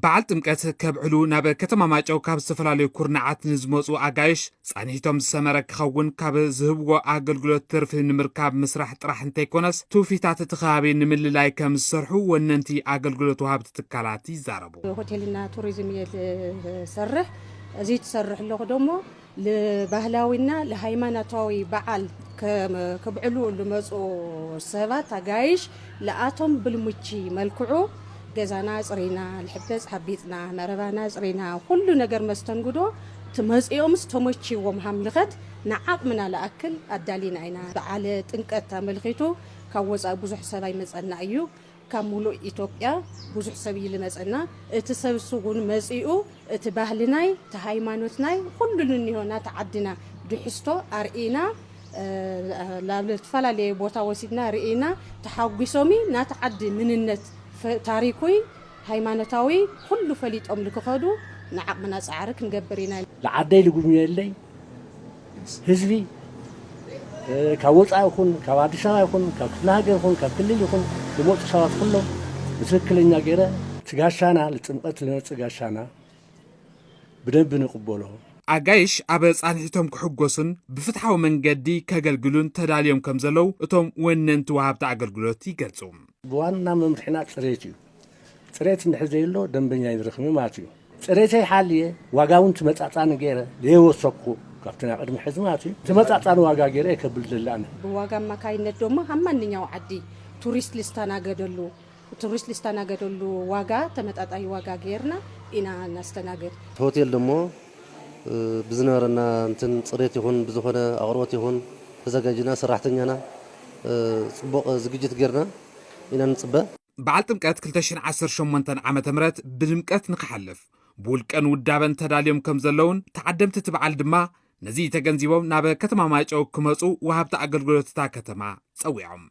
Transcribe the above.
بعل ጥምቀት ከብዕሉ ናብ ከተማ ማጨው ካብ ዝተፈላለዩ ኩርናዓት ንዝመጹ አጋይሽ ጻኒቶም ሰመረ ክኸውን ካብ ዝህብዎ አገልግሎት ትርፊ ንምርካብ ምስራሕ ጥራሕ እንተይኮነስ ትውፊታት ተኸባቢ ንምልላይ ከም ዝሰርሑ ወነንቲ አገልግሎት ወሃብቲ ትካላት ይዛረቡ ሆቴልና ቱሪዝም ይሰርሕ እዚ ትሰርሕ ለኹ ደሞ ለባህላዊና ለሃይማኖታዊ በዓል ከብዕሉ ለመጹ ሰባት አጋይሽ ለአቶም ብልሙቺ መልክዑ ገዛና ጽሪና ለሕበጽ ሐቢጽና መረባና ጽሪና ሁሉ ነገር መስተንግዶ ተመጽዮምስ ተመቺዎም ሐምልኸት ንዓቅምና ለአክል አዳሊና አይና በዓለ ጥምቀት ተመልኺቱ ካወጻ ብዙሕ ሰባይ መጸና እዩ ካብ ሙሉእ ኢትዮጵያ ብዙሕ ሰብ ይልመጸና እቲ ሰብስጉን መጽኡ እቲ ባህልናይ ተሃይማኖትናይ ሁሉን ይሆና ተዓድና ድሕስቶ አርኢና ላብለት ፈላለ ቦታ ወሲድና ርኢና ተሐጉሶሚ ናተዓድ ምንነት ታሪኩይ ሃይማኖታዊ ሁሉ ፈሊጦም ልክኸዱ ንዓቅምና ጻዕር ክንገብርና ለዓዳይ ልጉብኘለይ ህዝቢ ካወጻ ይኹን ካብ አዲስ አበባ ይኹን ካብ ክፍለ ሀገር ይኹን ካብ ክልል ይኹን ልሞጽ ሰባት ሁሉ በትክክለኛ ገይረ ትጋሻና ለጥምቀት ለነጽጋሻና በደንብ ንቅበሎ አጋይሽ አበ ጻንሒቶም ክሕጎሱን ብፍትሐዊ መንገዲ ከገልግሉን ተዳልዮም ከም ዘለው እቶም ወነንቲ ወሃብቲ አገልግሎት ይገልጹ በዋና መምርሕና ጽሬት እዩ ጽሬት እንድሕዘይሎ ደንበኛ ይድርኽም ማለት እዩ ጽሬተይ ሓልየ ዋጋውን ትመጻጻን ገይረ ለወሰኩ ካብተና ቅድሚ ሕዚ ማለት እዩ ተመጻጻን ዋጋ ገይረ ይከብል ዘላነ በዋጋ ማካይነት ደሞ ሃማንኛው ዓዲ ቱሪስት ሊስታናገደሉ ዋጋ ተመጣጣይ ዋጋ ገይርና ኢና እናስተናገድ ሆቴል ደሞ ብዝነበረና እንትን ጽሬት ይሁን ብዝኾነ አቅርቦት ይሁን ተዘጋጅና ሰራሕተኛና ጽቡቕ ዝግጅት ገይርና ኢና ንጽበ በዓል ጥምቀት 2018 ዓመተ ምህረት ብድምቀት ንክሐልፍ ብውልቀን ውዳበን ተዳልዮም ከም ዘለውን ተዓደምቲ ትበዓል ድማ ነዚ ተገንዚቦም ናብ ከተማ ማጨው ክመጹ ወሃብቲ አገልግሎትታ ከተማ ጸዊዖም